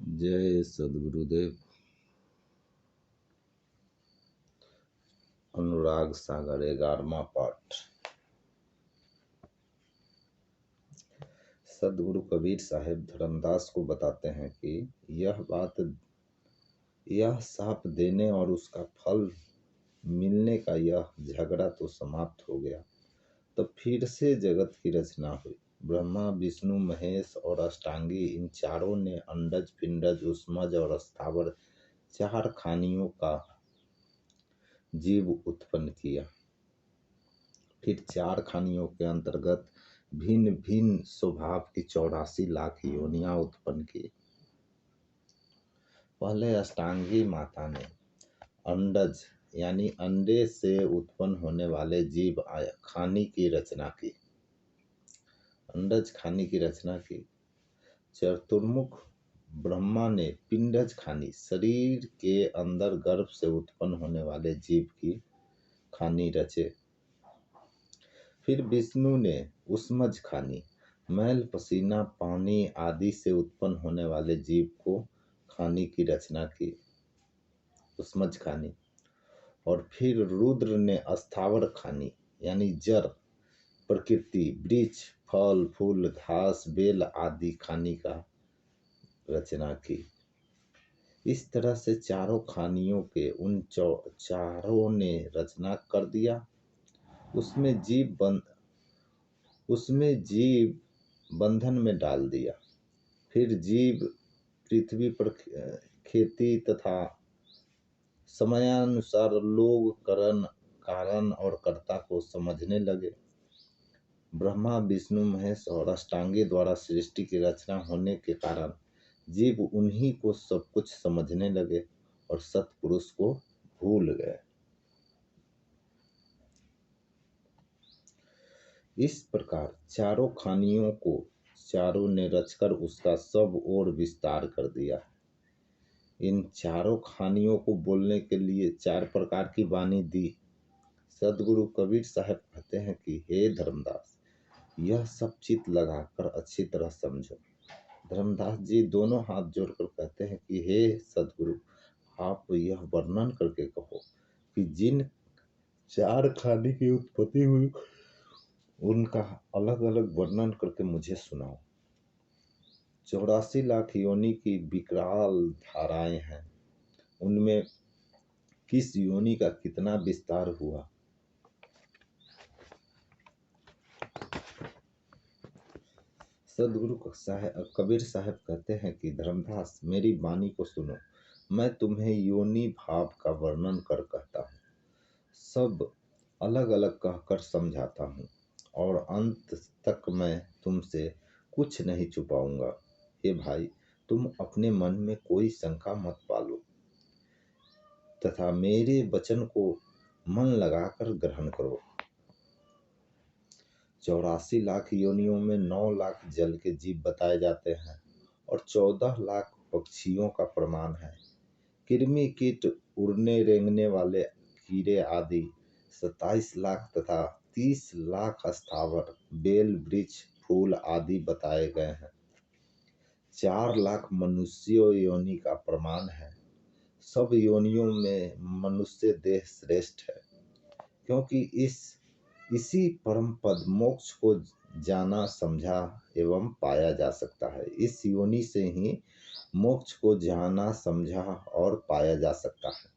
जय सद्गुरुदेव। अनुराग सागर 11वां पाठ। सद्गुरु कबीर साहेब धर्मदास को बताते हैं कि यह साप देने और उसका फल मिलने का यह झगड़ा तो समाप्त हो गया। तब फिर से जगत की रचना हुई। ब्रह्मा, विष्णु, महेश और अष्टांगी, इन चारों ने अंडज, पिंडज, उष्मज और स्थावर 4 खानियों का जीव उत्पन्न किया। फिर 4 खानियों के अंतर्गत भिन्न भिन्न स्वभाव की 84 लाख योनियां उत्पन्न की। पहले अष्टांगी माता ने अंडज यानी अंडे से उत्पन्न होने वाले जीव खानी की रचना की। अंडज खानी की रचना की। चतुर्मुख ब्रह्मा ने पिंडज खानी, शरीर के अंदर गर्भ से उत्पन्न होने वाले जीव की खानी रचे। फिर विष्णु ने उष्मज खानी, मैल, पसीना, पानी आदि से उत्पन्न होने वाले जीव को खानी की रचना की, उष्मज खानी। और फिर रुद्र ने अस्थावर खानी यानी जड़, प्रकृति, वृक्ष, फल फूल, घास, बेल आदि खानी का रचना की। इस तरह से चारों खानियों के उन चारों ने रचना कर दिया। उसमें जीव बंधन में डाल दिया। फिर जीव पृथ्वी पर खेती तथा समयानुसार लोग कारण और कर्ता को समझने लगे। ब्रह्मा, विष्णु, महेश और अष्टांगी द्वारा सृष्टि की रचना होने के कारण जीव उन्हीं को सब कुछ समझने लगे और सत्पुरुष को भूल गए। इस प्रकार चारों खानियों को चारों ने रचकर उसका सब ओर विस्तार कर दिया। इन चारों खानियों को बोलने के लिए 4 प्रकार की वाणी दी। सद्गुरु कबीर साहब कहते हैं कि हे धर्मदास, यह सब चित लगाकर अच्छी तरह समझो। धर्मदास जी दोनों हाथ जोड़कर कहते हैं कि हे सद्गुरु, आप यह वर्णन करके कहो कि जिन 4 खाने की उत्पत्ति हुई उनका अलग अलग वर्णन करके मुझे सुनाओ। 84 लाख योनि की विकराल धाराएं हैं, उनमें किस योनि का कितना विस्तार हुआ। सद्गुरु कबीर साहब कहते हैं कि धर्मदास, मेरी वाणी को सुनो। मैं तुम्हें योनि भाव का वर्णन कर कहता हूँ, सब अलग अलग कहकर समझाता हूँ और अंत तक मैं तुमसे कुछ नहीं छुपाऊंगा। हे भाई, तुम अपने मन में कोई शंका मत पालो तथा मेरे वचन को मन लगाकर ग्रहण करो। 84 लाख योनियों में 9 लाख जल के जीव बताए जाते हैं और 14 लाख पक्षियों का प्रमाण है। कृमि कीट, उड़ने रेंगने वाले कीड़े आदि 27 लाख तथा 30 लाख स्थावर, बेल, वृक्ष, फूल आदि बताए गए हैं। 4 लाख मनुष्य योनि का प्रमाण है। सब योनियों में मनुष्य देह श्रेष्ठ है, क्योंकि इसी परम पद मोक्ष को जाना, समझा एवं पाया जा सकता है। इस योनि से ही मोक्ष को जाना, समझा और पाया जा सकता है।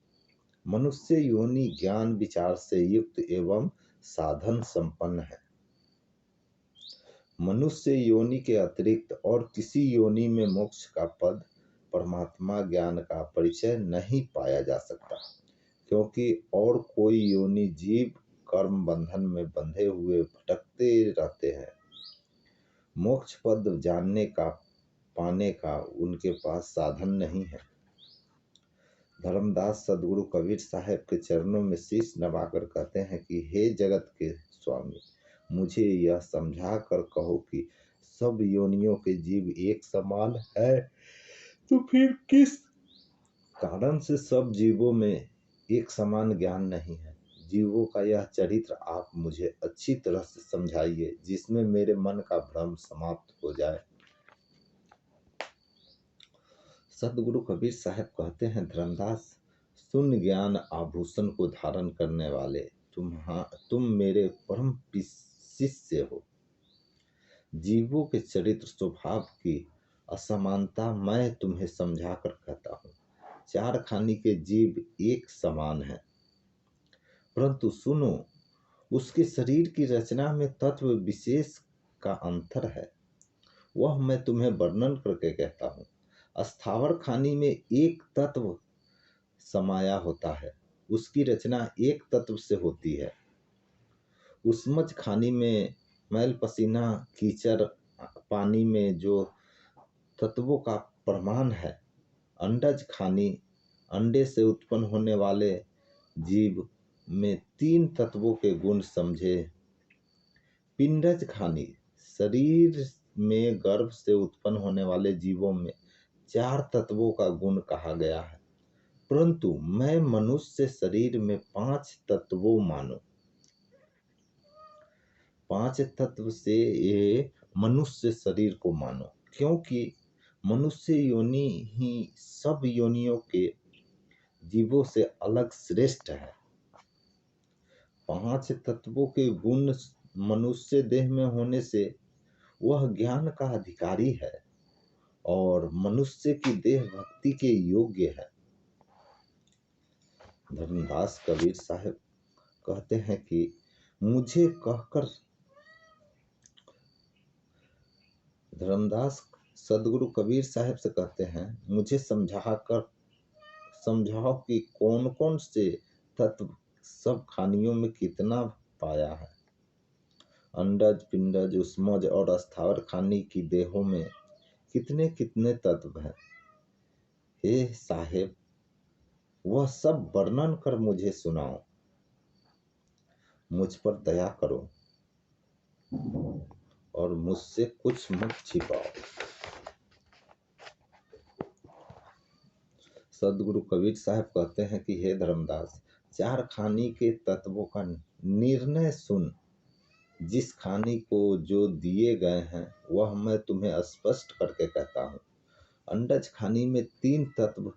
मनुष्य योनि ज्ञान विचार से युक्त एवं साधन संपन्न है। मनुष्य योनि के अतिरिक्त और किसी योनि में मोक्ष का पद, परमात्मा ज्ञान का परिचय नहीं पाया जा सकता, क्योंकि और कोई योनि जीव कर्म बंधन में बंधे हुए भटकते रहते हैं। मोक्ष पद जानने का, पाने का उनके पास साधन नहीं है। धर्मदास सद्गुरु कबीर साहब के चरणों में शीश नवाकर कहते हैं कि हे जगत के स्वामी, मुझे यह समझा कर कहो कि सब योनियों के जीव एक समान है, तो फिर किस कारण से सब जीवों में एक समान ज्ञान नहीं है। जीवों का यह चरित्र आप मुझे अच्छी तरह से समझाइए, जिसमें मेरे मन का भ्रम समाप्त हो जाए। सदगुरु कबीर साहब कहते हैं, धर्मदास सुन ज्ञान आभूषण को धारण करने वाले तुम मेरे परम शिष्य हो। जीवों के चरित्र स्वभाव की असमानता मैं तुम्हें समझा कर कहता हूँ। चार खानी के जीव एक समान है, परंतु सुनो, उसके शरीर की रचना में तत्व विशेष का अंतर है। वह मैं तुम्हें वर्णन करके कहता हूँ। स्थावर खानी में एक तत्व समाया होता है, उसकी रचना एक तत्व से होती है। उष्मज खानी में मैल पसीना कीचड़ पानी में जो तत्वों का प्रमाण है। अंडज खानी अंडे से उत्पन्न होने वाले जीव में तीन तत्वों के गुण समझे। पिंडज खानी शरीर में गर्भ से उत्पन्न होने वाले जीवों में चार तत्वों का गुण कहा गया है, परंतु मैं मनुष्य शरीर में पांच तत्वों मानो। पांच तत्व से ये मनुष्य शरीर को मानो, क्योंकि मनुष्य योनि ही सब योनियों के जीवों से अलग श्रेष्ठ है। पांच तत्वों के गुण मनुष्य देह में होने से वह ज्ञान का अधिकारी है और मनुष्य की देह भक्ति के योग्य है। धर्मदास कबीर साहब कहते हैं कि मुझे कहकर धर्मदास सदगुरु कबीर साहब से कहते हैं, मुझे समझाओ कि कौन कौन से तत्व सब खानियों में कितना पाया है। अंडज पिंडज उष्मज और स्थावर खानी की देहों में कितने कितने तत्व हैं। हे साहेब, वह सब वर्णन कर मुझे सुनाओ। मुझ पर दया करो और मुझसे कुछ मत छिपाओ। सदगुरु कबीर साहब कहते हैं कि हे धर्मदास, चार खानी के तत्वों का निर्णय सुन। जिस खानी को जो दिए गए हैं वह मैं तुम्हें स्पष्ट करके कहता हूँ। अंडज खानी में तीन तत्व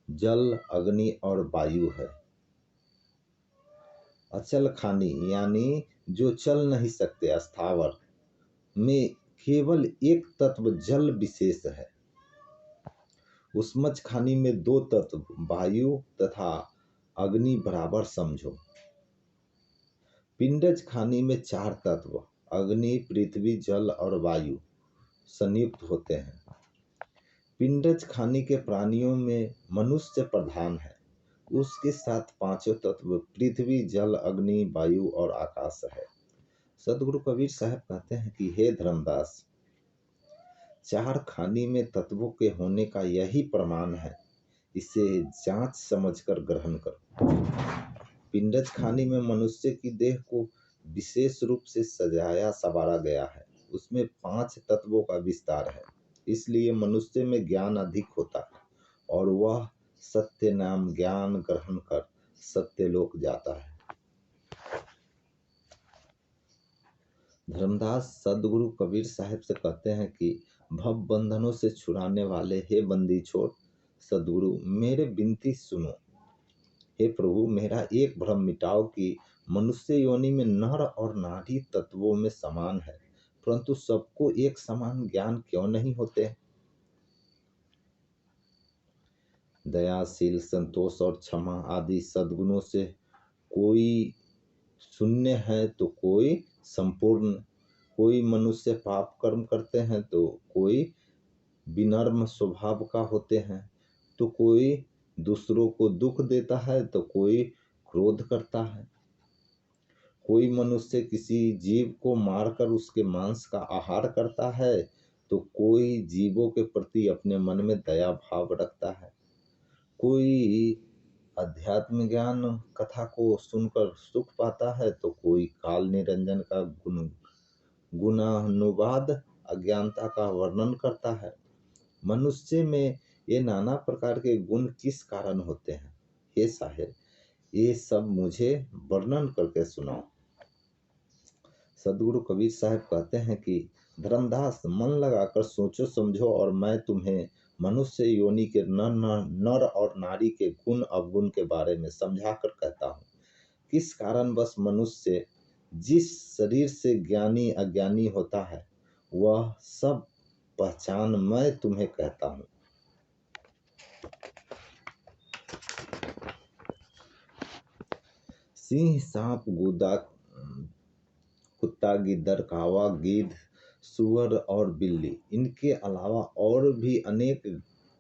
जल, अग्नि और वायु है। अचल खानी यानी जो चल नहीं सकते स्थावर में केवल एक तत्व जल विशेष है। उष्मज खानी में दो तत्व वायु तथा अग्नि बराबर समझो। पिंडज खानी में चार तत्व अग्नि, पृथ्वी, जल और वायु संयुक्त होते हैं। पिंडज खानी के प्राणियों में मनुष्य प्रधान है, उसके साथ पांचों तत्व पृथ्वी, जल, अग्नि, वायु और आकाश है। सदगुरु कबीर साहब कहते हैं कि हे धर्मदास, चार खानी में तत्वों के होने का यही प्रमाण है, इसे जांच समझकर ग्रहण करो। पिंडज खानी में मनुष्य की देह को विशेष रूप से सजाया संवारा गया है। उसमें पांच तत्वों का विस्तार है, इसलिए मनुष्य में ज्ञान अधिक होता है और वह सत्य नाम ज्ञान ग्रहण कर सत्यलोक जाता है। धर्मदास सदगुरु कबीर साहब से कहते हैं कि भव बंधनों से छुड़ाने वाले हे बंदी छोड़ सदगुरु, मेरे विनती सुनो। हे प्रभु, मेरा एक भ्रम मिटाओ कि मनुष्य योनि में नर और नारी तत्वों में समान है, परंतु सबको एक समान ज्ञान क्यों नहीं होते। दयाशील, संतोष और क्षमा आदि सद्गुणों से कोई शून्य है तो कोई संपूर्ण। कोई मनुष्य पाप कर्म करते हैं तो कोई विनम्र स्वभाव का होते हैं, तो कोई दूसरों को दुख देता है तो कोई क्रोध करता है। कोई मनुष्य किसी जीव को मारकर उसके मांस का आहार करता है तो कोई जीवों के प्रति अपने मन में दया भाव रखता है। कोई अध्यात्म ज्ञान कथा को सुनकर सुख पाता है तो कोई काल निरंजन का गुणानुवाद अज्ञानता का वर्णन करता है। मनुष्य में ये नाना प्रकार के गुण किस कारण होते हैं। हे साहेब, ये सब मुझे वर्णन करके सुनाओ। सदगुरु कबीर साहब कहते हैं कि धर्मदास, मन लगाकर सोचो समझो और मैं तुम्हें मनुष्य योनि के नर और नारी के गुण अवगुण के बारे में समझाकर कहता हूँ। किस कारणवश मनुष्य जिस शरीर से ज्ञानी अज्ञानी होता है वह सब पहचान मैं तुम्हें कहता हूँ। सिंह, सांप, गूदा, कुत्ता, गिद्दर, कौवा, गिद्ध, सूअर और बिल्ली, इनके अलावा और भी अनेक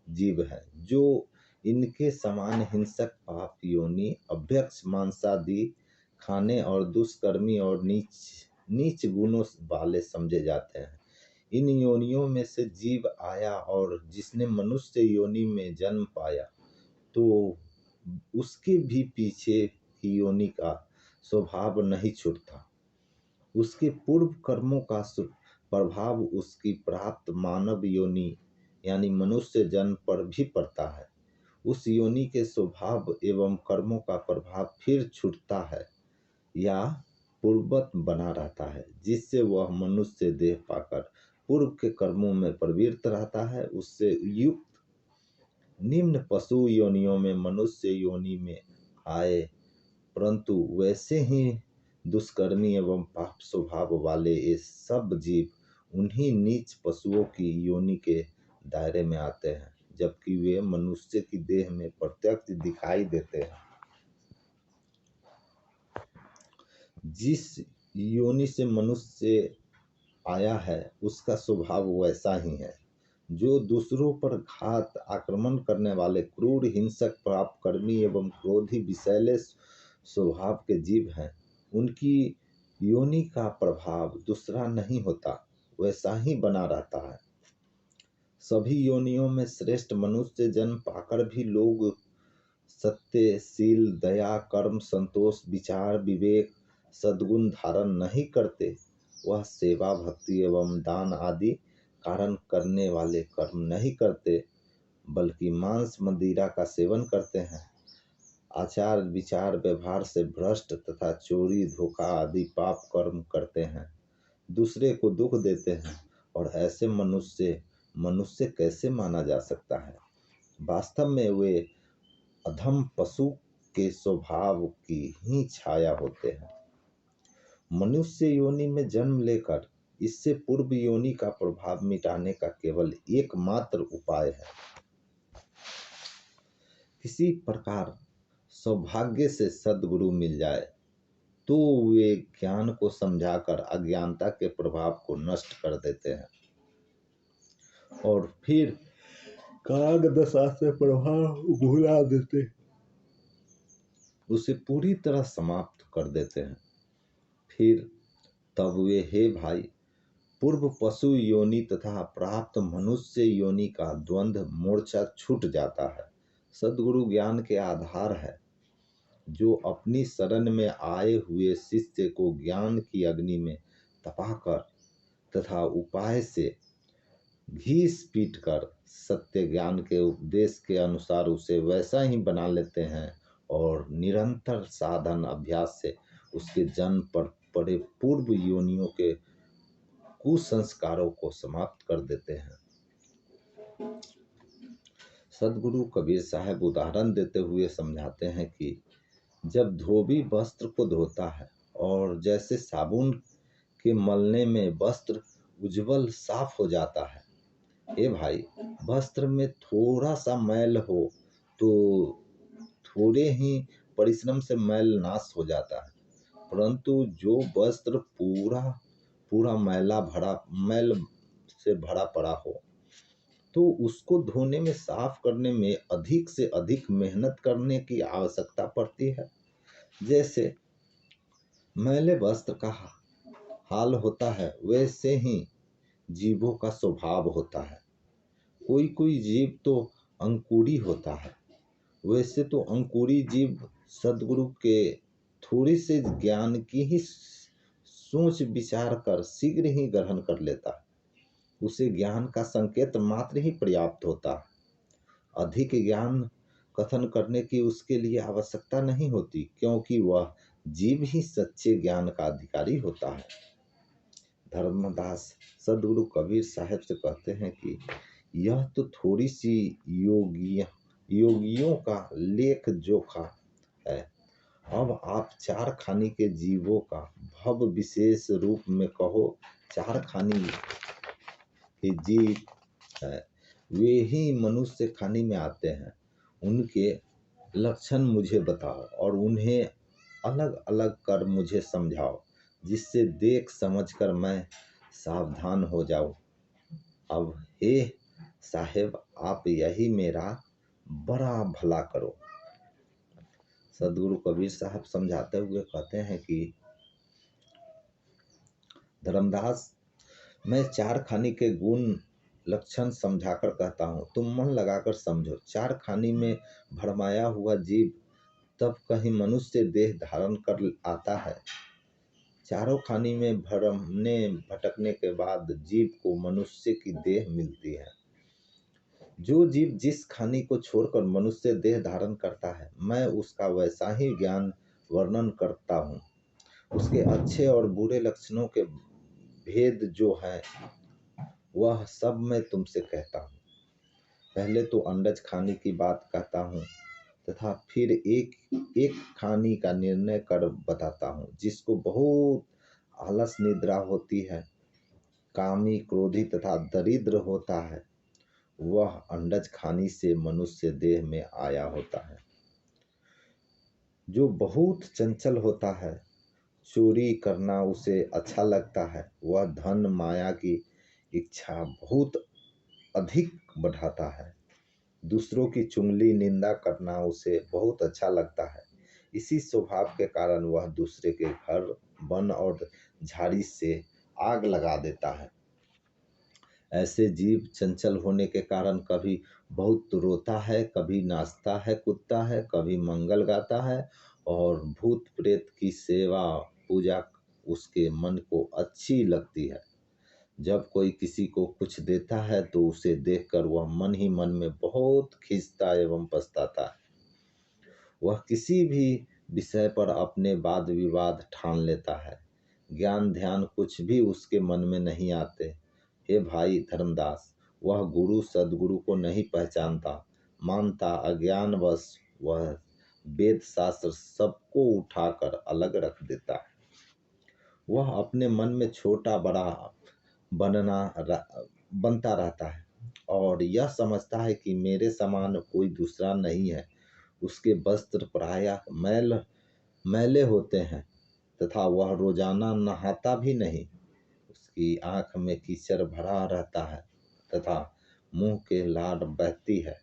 जीव हैं जो इनके समान हिंसक, पाप योनि, अभ्यक्ष, मांसादि खाने और दुष्कर्मी और नीच नीच गुणों वाले समझे जाते हैं। इन योनियों में से जीव आया और जिसने मनुष्य योनि में जन्म पाया तो उसके भी पीछे की योनि का स्वभाव नहीं छूटता। उसके पूर्व कर्मों का प्रभाव उसकी प्राप्त मानव योनि यानी मनुष्य जन्म पर भी पड़ता है। उस योनि के स्वभाव एवं कर्मों का प्रभाव फिर छूटता है या पूर्ववत बना रहता है, जिससे वह मनुष्य देह पाकर पूर्व के कर्मों में प्रवृत्त रहता है। उससे युक्त निम्न पशु योनियों में मनुष्य योनि में आए, परंतु वैसे ही दुष्कर्मी एवं पाप स्वभाव वाले ये सब जीव उन्हीं नीच पशुओं की योनि के दायरे में आते हैं, जबकि वे मनुष्य की देह में प्रत्यक्ष दिखाई देते हैं। जिस योनि से मनुष्य आया है उसका स्वभाव वैसा ही है। जो दूसरों पर घात आक्रमण करने वाले क्रूर, हिंसक, पापकर्मी एवं क्रोधी विषैले स्वभाव के जीव हैं, उनकी योनि का प्रभाव दूसरा नहीं होता, वैसा ही बना रहता है। सभी योनियों में श्रेष्ठ मनुष्य जन्म पाकर भी लोग सत्य, शील, दया, कर्म, संतोष, विचार, विवेक, सद्गुण धारण नहीं करते। वह सेवा, भक्ति एवं दान आदि कारण करने वाले कर्म नहीं करते, बल्कि मांस मदिरा का सेवन करते हैं, आचार विचार व्यवहार से भ्रष्ट तथा चोरी, धोखा आदि पाप कर्म करते हैं, दूसरे को दुख देते हैं। और ऐसे मनुष्य कैसे माना जा सकता है? वास्तव में वे अधम पशु के स्वभाव की ही छाया होते हैं। मनुष्य योनि में जन्म लेकर इससे पूर्व योनि का प्रभाव मिटाने का केवल एकमात्र उपाय है। किसी प्रकार सौभाग्य से सद्गुरु मिल जाए तो वे ज्ञान को समझाकर अज्ञानता के प्रभाव को नष्ट कर देते हैं और फिर काग दशा से प्रभाव भुला देते, उसे पूरी तरह समाप्त कर देते हैं। फिर तब वे, हे भाई, पूर्व पशु योनि तथा प्राप्त मनुष्य योनि का द्वंद्व मोर्चा छूट जाता है। सद्गुरु ज्ञान के आधार है, जो अपनी शरण में आए हुए शिष्य को ज्ञान की अग्नि में तपाकर तथा उपाय से घीस पीट कर सत्य ज्ञान के उपदेश के अनुसार उसे वैसा ही बना लेते हैं और निरंतर साधन अभ्यास से उसके जन्म पर पड़े पूर्व योनियों के कुसंस्कारों को समाप्त कर देते हैं। सद्गुरु कबीर साहब उदाहरण देते हुए समझाते हैं कि जब धोबी वस्त्र को धोता है और जैसे साबुन के मलने में वस्त्र उज्जवल साफ हो जाता है, ए भाई, वस्त्र में थोड़ा सा मैल हो तो थोड़े ही परिश्रम से मैल नाश हो जाता है, परंतु जो वस्त्र पूरा मैल से भरा पड़ा हो तो उसको धोने में, साफ करने में अधिक से अधिक मेहनत करने की आवश्यकता पड़ती है। जैसे मैले वस्त्र का हाल होता है, वैसे ही जीवों का स्वभाव होता है। कोई कोई जीव तो अंकुरी होता है, वैसे तो अंकुरी जीव सद्गुरु के थोड़ी से ज्ञान की ही सोच विचार कर शीघ्र ही ग्रहण कर लेता है। उसे ज्ञान का संकेत मात्र ही पर्याप्त होता है। अधिक ज्ञान कथन करने की उसके लिए आवश्यकता नहीं होती, क्योंकि वह जीव ही सच्चे ज्ञान का अधिकारी होता है। धर्मदास सद्गुरु कबीर साहब से कहते हैं कि यह तो थोड़ी सी योगियों का लेख जोखा है। अब आप चार खानी के जीवों का भव विशेष रूप में कहो। चार खानी के जीव है, वे ही मनुष्य खानी में आते हैं। उनके लक्षण मुझे बताओ और उन्हें अलग अलग कर मुझे समझाओ, जिससे देख समझकर मैं सावधान हो जाऊं। अब हे साहेब, आप यही मेरा बड़ा भला करो। सदगुरु कबीर साहब समझाते हुए कहते हैं कि धर्मदास, मैं चार खानी के गुण लक्षण समझाकर कहता हूँ, तुम मन लगाकर समझो। चार खानी में भरमाया हुआ जीव तब कहीं मनुष्य देह धारण कर आता है। चारों खानी में भरमने भटकने के बाद जीव को मनुष्य की देह मिलती है। जो जीव जिस खानी को छोड़कर मनुष्य देह धारण करता है, मैं उसका वैसा ही ज्ञान वर्णन करता हूँ। उसके अच्छे और बुरे लक्षणों के भेद जो है वह सब मैं तुमसे कहता हूँ। पहले तो अंडज खानी की बात कहता हूँ तथा फिर एक एक खानी का निर्णय कर बताता हूँ, जिसको बहुत आलस निद्रा होती है, कामी क्रोधी तथा दरिद्र होता है, वह अंडज खानी से मनुष्य देह में आया होता है। जो बहुत चंचल होता है, चोरी करना उसे अच्छा लगता है, वह धन माया की इच्छा बहुत अधिक बढ़ाता है। दूसरों की चुगली निंदा करना उसे बहुत अच्छा लगता है। इसी स्वभाव के कारण वह दूसरे के घर वन और झाड़ी से आग लगा देता है। ऐसे जीव चंचल होने के कारण कभी बहुत रोता है, कभी नाचता है, कूदता है, कभी मंगल गाता है और भूत प्रेत की सेवा पूजा उसके मन को अच्छी लगती है। जब कोई किसी को कुछ देता है तो उसे देखकर वह मन ही मन में बहुत खींचता एवं पछताता है। वह किसी भी विषय पर अपने वाद विवाद ठान लेता है। ज्ञान ध्यान कुछ भी उसके मन में नहीं आते। हे भाई धर्मदास, वह गुरु सदगुरु को नहीं पहचानता, मानता अज्ञानवश वह वेद शास्त्र सबको उठाकर अलग रख देता है। वह अपने मन में छोटा बड़ा बनता रहता है और यह समझता है कि मेरे समान कोई दूसरा नहीं है। उसके वस्त्र प्रायः मैले होते हैं तथा वह रोजाना नहाता भी नहीं। उसकी आंख में कीचड़ भरा रहता है तथा मुंह के लार बहती है।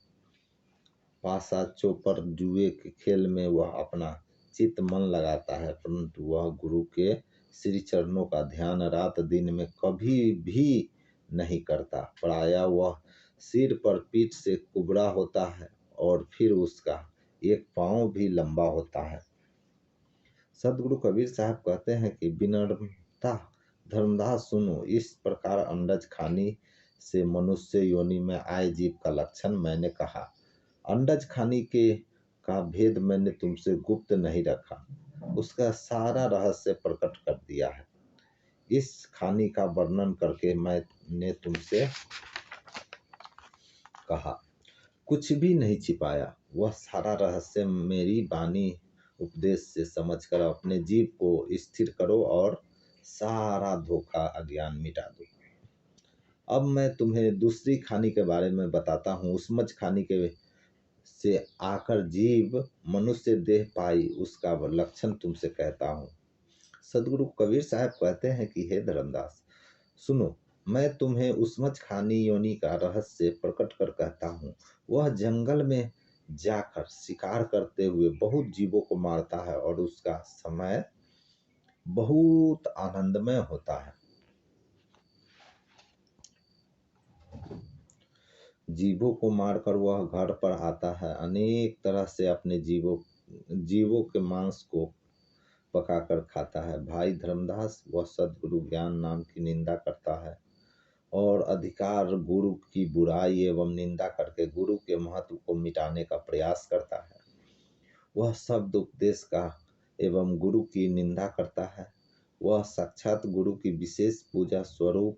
पासा चौपर जुए के खेल में वह अपना चित्त मन लगाता है, परंतु वह गुरु के श्री चरणों का ध्यान रात दिन में कभी भी नहीं करता। प्रायः वह सिर पर पीठ से कुबड़ा होता है और फिर उसका एक पांव भी लंबा होता है। सदगुरु कबीर साहब कहते हैं कि विनम्रता धर्मदास सुनो, इस प्रकार अंडज खानी से मनुष्य योनि में आए जीव का लक्षण मैंने कहा। अंडज खानी के का भेद मैंने तुमसे गुप्त नहीं रखा, उसका सारा रहस्य प्रकट कर दिया है। इस खानी का वर्णन करके मैंने तुमसे कहा, कुछ भी नहीं छिपाया। वह सारा रहस्य मेरी वाणी उपदेश से समझकर अपने जीव को स्थिर करो और सारा धोखा अज्ञान मिटा दो। अब मैं तुम्हें दूसरी खानी के बारे में बताता हूँ। उसमझ खानी के से आकर जीव मनुष्य देह पाई, उसका लक्षण तुमसे कहता हूँ। सदगुरु कबीर साहब कहते हैं कि हे धर्मदास सुनो, मैं तुम्हें उसमझ खानी योनि का रहस्य प्रकट कर कहता हूँ। वह जंगल में जाकर शिकार करते हुए बहुत जीवों को मारता है और उसका समय बहुत आनंदमय होता है। जीवों को मारकर वह घर पर आता है, अनेक तरह से अपने जीवों के मांस को पकाकर खाता है। भाई धर्मदास, वह सदगुरु ज्ञान नाम की निंदा करता है और अधिकार गुरु की बुराई एवं निंदा करके गुरु के महत्व को मिटाने का प्रयास करता है। वह शब्द उपदेश का एवं गुरु की निंदा करता है। वह साक्षात गुरु की विशेष पूजा स्वरूप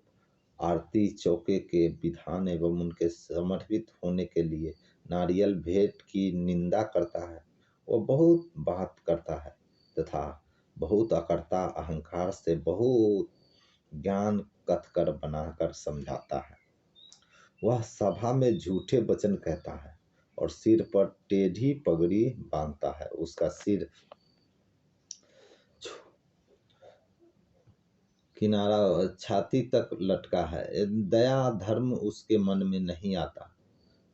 आरती चौके के विधान एवं उनके समर्पित होने के लिए नारियल भेंट की निंदा करता है। वो बहुत बात करता है तथा बहुत अकड़ता अहंकार से बहुत ज्ञान कथकर बनाकर समझाता है। वह सभा में झूठे वचन कहता है और सिर पर टेढ़ी पगड़ी बांधता है। उसका सिर किनारा छाती तक लटका है। दया धर्म उसके मन में नहीं आता।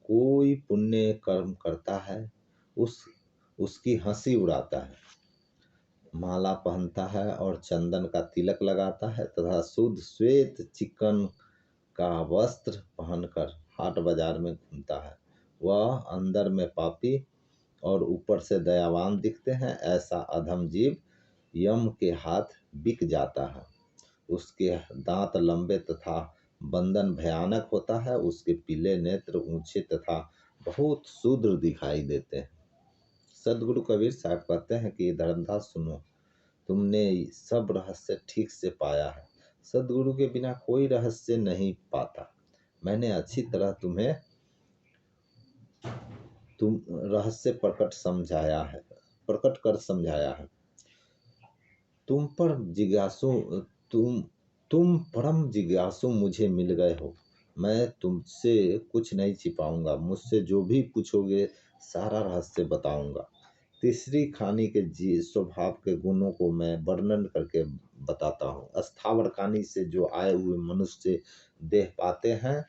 कोई पुण्य कर्म करता है उसकी हंसी उड़ाता है। माला पहनता है और चंदन का तिलक लगाता है तथा शुद्ध श्वेत चिकन का वस्त्र पहनकर हाट बाजार में घूमता है। वह अंदर में पापी और ऊपर से दयावान दिखते हैं। ऐसा अधम जीव यम के हाथ बिक जाता है। उसके दांत लंबे तथा बंधन भयानक होता है। उसके पीले नेत्र ऊंचे तथा बहुत शूद्र दिखाई देते हैं। सदगुरु कबीर साहब कहते हैं कि धर्मदास सुनो, तुमने सब रहस्य ठीक से पाया है। सदगुरु के बिना कोई रहस्य नहीं पाता। मैंने अच्छी तरह तुम रहस्य प्रकट कर समझाया है। तुम पर जिज्ञासु तुम परम जिज्ञासु मुझे मिल गए हो। मैं तुमसे कुछ नहीं छिपाऊंगा। मुझसे जो भी पूछोगे सारा रहस्य बताऊंगा। तीसरी खानी के स्वभाव के गुणों को मैं वर्णन करके बताता हूँ। अस्थावर खानी से जो आए हुए मनुष्य देह पाते हैं,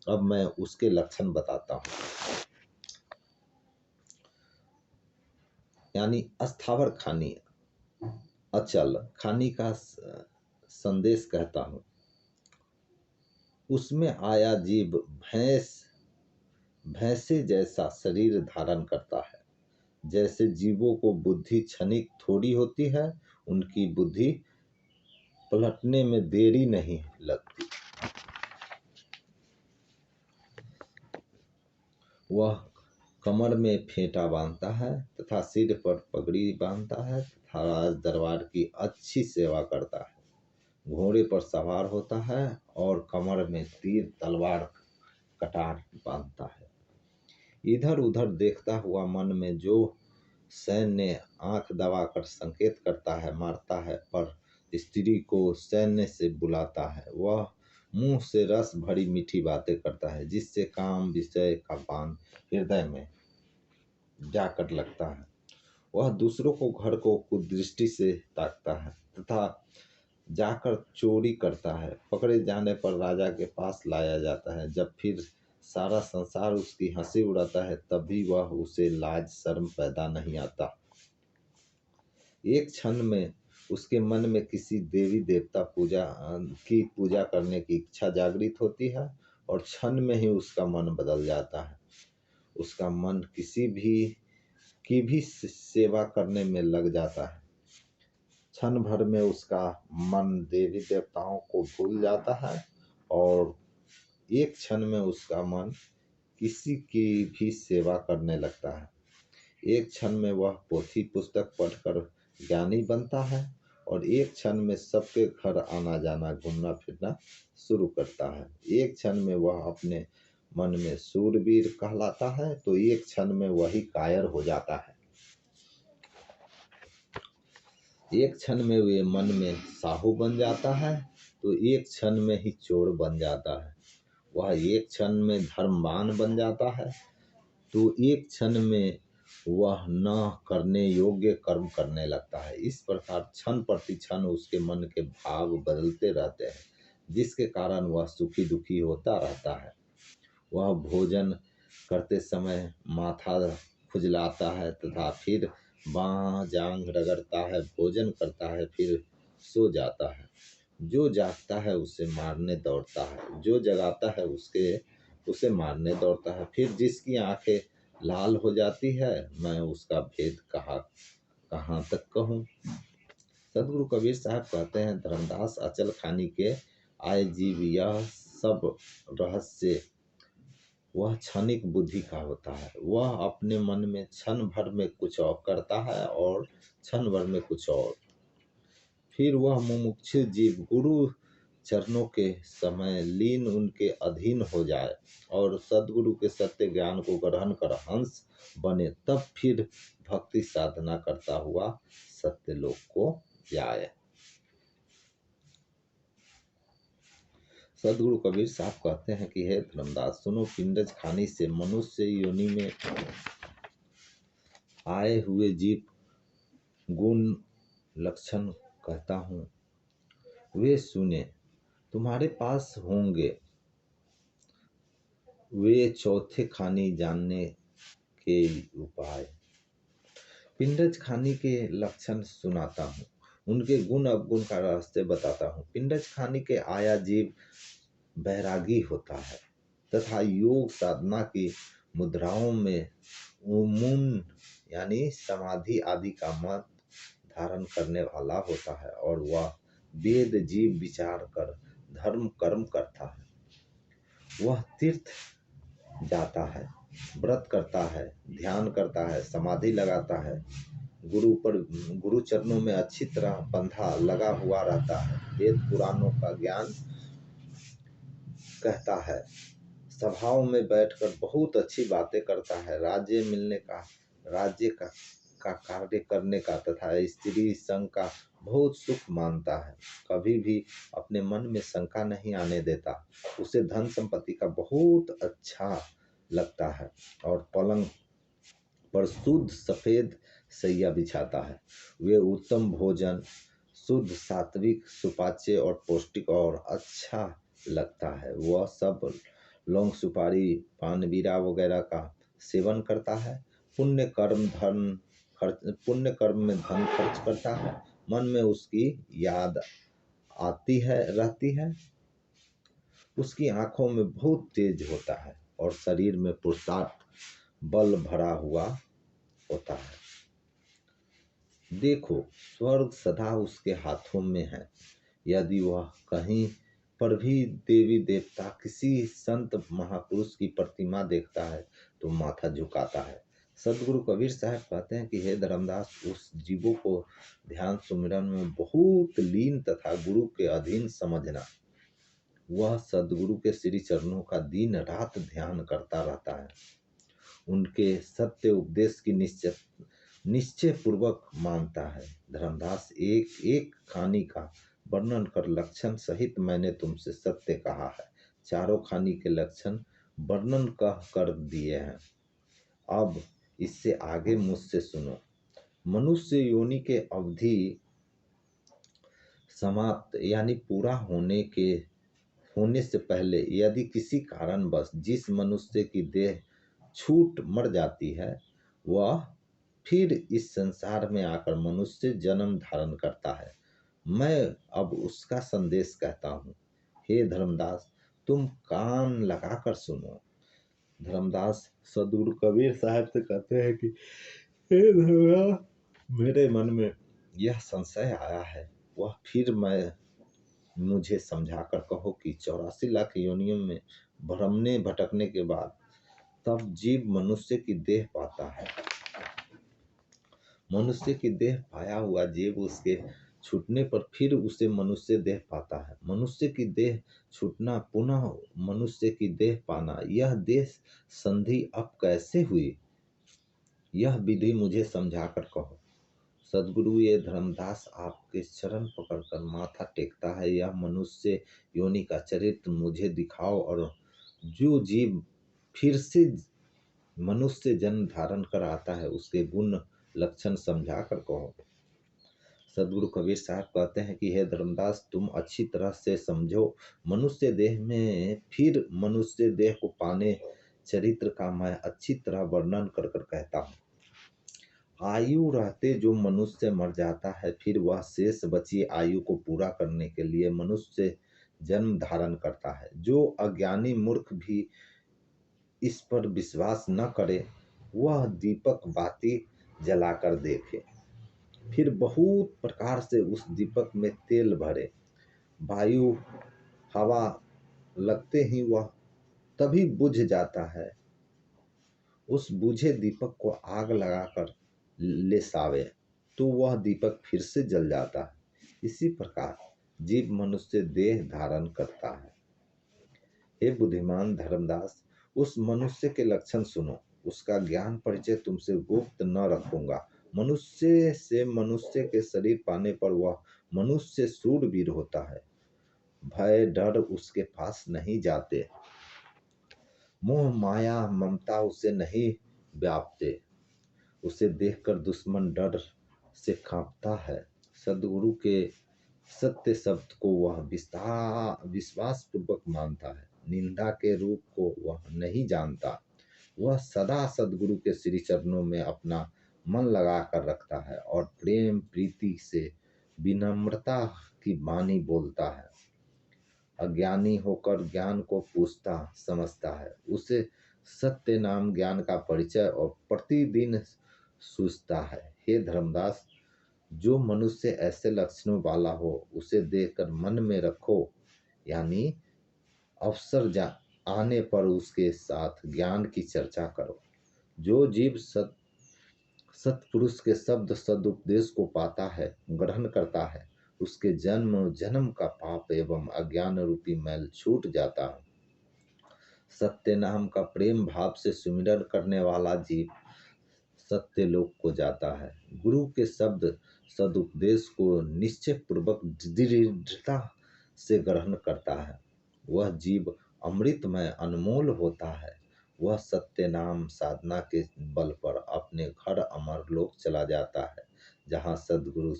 अब मैं उसके लक्षण बताता हूँ। यानी अस्थावर खानी, अचल खानी का संदेश कहता हूँ। उसमें आया जीव भैंसे जैसा शरीर धारण करता है। जैसे जीवों को बुद्धि क्षणिक थोड़ी होती है, उनकी बुद्धि पलटने में देरी नहीं लगती। वह कमर में फेंटा बांधता है तथा सिर पर पगड़ी बांधता है तथा राज दरबार की अच्छी सेवा करता है। घोड़े पर सवार होता है और कमर में तीर तलवार कटार बांधता है। इधर उधर देखता हुआ मन में जो सैन्य आंख दबाकर संकेत करता है, मारता है, पर स्त्री को सैन्य से बुलाता है। वह मुंह से रस भरी मीठी बातें करता है, जिससे काम विषय का बाण हृदय में जाकर लगता है। वह दूसरों को घर को कुदृष्टि से ताकता है तथा जाकर चोरी करता है। पकड़े जाने पर राजा के पास लाया जाता है। जब फिर सारा संसार उसकी हंसी उड़ाता है, तब भी वह उसे लाज शर्म पैदा नहीं आता। एक क्षण में उसके मन में किसी देवी देवता की पूजा करने की इच्छा जागृत होती है और क्षण में ही उसका मन बदल जाता है। उसका मन की भी सेवा करने में लग जाता है। क्षण भर में उसका मन देवी देवताओं को भूल जाता है और एक क्षण में उसका मन किसी की भी सेवा करने लगता है। एक क्षण में वह पोथी पुस्तक पढ़कर ज्ञानी बनता है और एक क्षण में सबके घर आना जाना घूमना फिरना शुरू करता है। एक क्षण में वह अपने मन में सूरवीर कहलाता है तो एक क्षण में वही कायर हो जाता है। एक क्षण में वे मन में साहू बन जाता है तो एक क्षण में ही चोर बन जाता है। वह एक क्षण में धर्मवान बन जाता है तो एक क्षण में वह न करने योग्य कर्म करने लगता है। इस प्रकार क्षण प्रति क्षण उसके मन के भाव बदलते रहते हैं, जिसके कारण वह सुखी दुखी होता रहता है। वह भोजन करते समय माथा खुजलाता है तथा फिर बाँ जांघ रगड़ता है, भोजन करता है, फिर सो जाता है। जो जागता है उसे मारने दौड़ता है, जो जगाता है उसे मारने दौड़ता है। फिर जिसकी आंखें लाल हो जाती है, मैं उसका भेद कहाँ तक कहूँ। सदगुरु कबीर साहब कहते हैं, धर्मदास अचल खानी के आए जीव यह सब रहस्य वह क्षणिक बुद्धि का होता है। वह अपने मन में क्षण भर में कुछ और करता है और क्षण भर में कुछ और। फिर वह मुमुक्षु जीव गुरु चरणों के समय लीन उनके अधीन हो जाए और सद्गुरु के सत्य ज्ञान को ग्रहण कर हंस बने, तब फिर भक्ति साधना करता हुआ सत्यलोक को जाए। सदगुरु कबीर साहब कहते हैं कि हे धर्मदास सुनो, पिंडज खानी से मनुष्य योनि में आए हुए जीव गुण लक्षण कहता हूँ, वे सुने तुम्हारे पास होंगे। वे चौथे खानी जानने के उपाय। पिंडज खानी के लक्षण सुनाता हूँ, उनके गुण अवगुण का रहस्य बताता हूँ। पिंडज खानी के आया जीव बैरागी होता है तथा योग साधना की मुद्राओं में उमून यानी समाधि आदि का मत धारण करने वाला होता है और वह वेद जीव विचार कर धर्म कर्म करता है। वह तीर्थ जाता है, व्रत करता है, ध्यान करता है, समाधि लगाता है, गुरु चरणों में अच्छी तरह बंधा लगा हुआ रहता है, वेद पुराणों का ज्ञान कहता है, सभाओं में बैठकर बहुत अच्छी बातें करता है, राज्य का कार्य करने का तथा स्त्री संग का बहुत सुख मानता है, कभी भी अपने मन में शंका नहीं आने देता, उसे धन संपत्ति का बहुत अच्छा लगता है और पलंग पर शुद्ध सफेद सैया बिछाता है। वे उत्तम भोजन शुद्ध सात्विक सुपाच्य और पौष्टिक और अच्छा लगता है। वह सब लौंग सुपारी पान बीरा वगैरह का सेवन करता है। पुण्य कर्म में धन खर्च करता है। मन में उसकी याद आती है रहती है। उसकी आंखों में बहुत तेज होता है और शरीर में पुरुषार्थ बल भरा हुआ होता है। देखो, स्वर्ग सदा उसके हाथों में है। यदि वह कहीं पर भी देवी देवता किसी संत महापुरुष की प्रतिमा देखता है तो माथा झुकाता है। सदगुरु कबीर साहब कहते हैं कि हे धर्मदास, उस जीवों को ध्यान सुमिरन में बहुत लीन तथा गुरु के अधीन समझना। वह सदगुरु के श्री चरणों का दिन रात ध्यान करता रहता है। उनके सत्य उपदेश की निश्चय पूर्वक मानता है। धर्मदास, एक एक खानी का वर्णन कर लक्षण सहित मैंने तुमसे सत्य कहा है। चारों खानी के लक्षण वर्णन कर दिए हैं। अब इससे आगे मुझसे सुनो। मनुष्य योनि के अवधि समाप्त यानी पूरा होने से पहले यदि किसी कारणवश जिस मनुष्य की देह छूट मर जाती है, वह फिर इस संसार में आकर मनुष्य जन्म धारण करता है। मैं अब उसका संदेश कहता हूँ। हे धर्मदास, तुम कान लगाकर सुनो। धर्मदास सदगुरु कबीर साहब से कहते हैं कि हे धर्मदास, मेरे मन में यह संशय आया है, वह फिर मुझे समझाकर कहो कि 84 लाख योनियों में भ्रमने भटकने के बाद तब जीव मनुष्य की देह पाता है। मनुष्य की देह पाया हुआ जीव उसके छूटने पर फिर उसे मनुष्य देह पाता है। मनुष्य की देह छूटना पुनः मनुष्य की देह पाना, यह देह संधि अब कैसे हुई? यह विधि मुझे समझाकर कहो। सदगुरु, ये धर्मदास आपके चरण पकड़कर माथा टेकता है। यह मनुष्य योनि का चरित्र मुझे दिखाओ और जो जीव फिर से मनुष्य जन्म धारण कर आता है उसके गुण लक्षण समझा कर कहो। सदगुरु कबीर साहब कहते हैं कि हे धर्मदास, तुम अच्छी तरह से समझो। मनुष्य देह में फिर मनुष्य देह को पाने चरित्र का मैं अच्छी तरह वर्णन कर कहता हूँ। आयु रहते जो मनुष्य मर जाता है, फिर वह शेष बची आयु को पूरा करने के लिए मनुष्य जन्म धारण करता है। जो अज्ञानी मूर्ख भी इस पर विश्वास न करे, वह दीपक बाती जलाकर देखे, फिर बहुत प्रकार से उस दीपक में तेल भरे, वायु हवा लगते ही वह तभी बुझ जाता है। उस बुझे दीपक को आग लगाकर ले सावे तो वह दीपक फिर से जल जाता है। इसी प्रकार जीव मनुष्य देह धारण करता है। हे बुद्धिमान धर्मदास, उस मनुष्य के लक्षण सुनो, उसका ज्ञान परिचय तुमसे गुप्त न रखूंगा। मनुष्य से मनुष्य के शरीर पाने पर वह मनुष्य शूरवीर होता है। भय डर उसके पास नहीं जाते, मोह माया ममता उसे नहीं व्यापते। उसे देखकर दुश्मन डर से कांपता है। सदगुरु के सत्य शब्द को वह विश्वास पूर्वक मानता है। निंदा के रूप को वह नहीं जानता। वह सदा सदगुरु के श्री चरणों में अपना मन लगा कर रखता है और प्रेम प्रीति से विनम्रता की वाणी बोलता है। अज्ञानी होकर ज्ञान को पूछता समझता है। उसे सत्य नाम ज्ञान का परिचय और प्रतिदिन सूझता है। हे धर्मदास, जो मनुष्य ऐसे लक्षणों वाला हो उसे देखकर मन में रखो, यानी अवसर आने पर उसके साथ ज्ञान की चर्चा करो। जो जीव सत्पुरुष के शब्द सदुपदेश को पाता है, ग्रहण करता है, उसके जन्म जन्म का पाप एवं अज्ञान रूपी मैल छूट जाता है। सत्य नाम का प्रेम भाव से सुमिरन करने वाला जीव सत्य लोक को जाता है। गुरु के शब्द सदुपदेश को निश्चय पूर्वक दृढ़ता से ग्रहण करता है। वह जीव अमृतमय अनमोल होता है। वह सत्य नाम साधना के बल पर अपने घर अमर लोक चला जाता है, जहाँ सदगुरु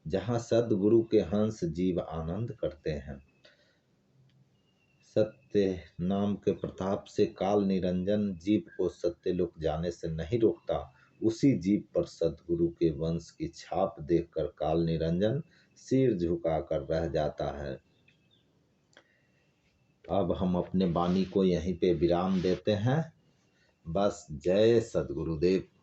जहाँ सदगुरु के हंस जीव आनंद करते हैं। सत्य नाम के प्रताप से काल निरंजन जीव को सत्य लोक जाने से नहीं रोकता। उसी जीव पर सदगुरु के वंश की छाप देखकर काल निरंजन सिर झुकाकर रह जाता है। अब हम अपने वाणी को यहीं पे विराम देते हैं। बस जय सदगुरुदेव।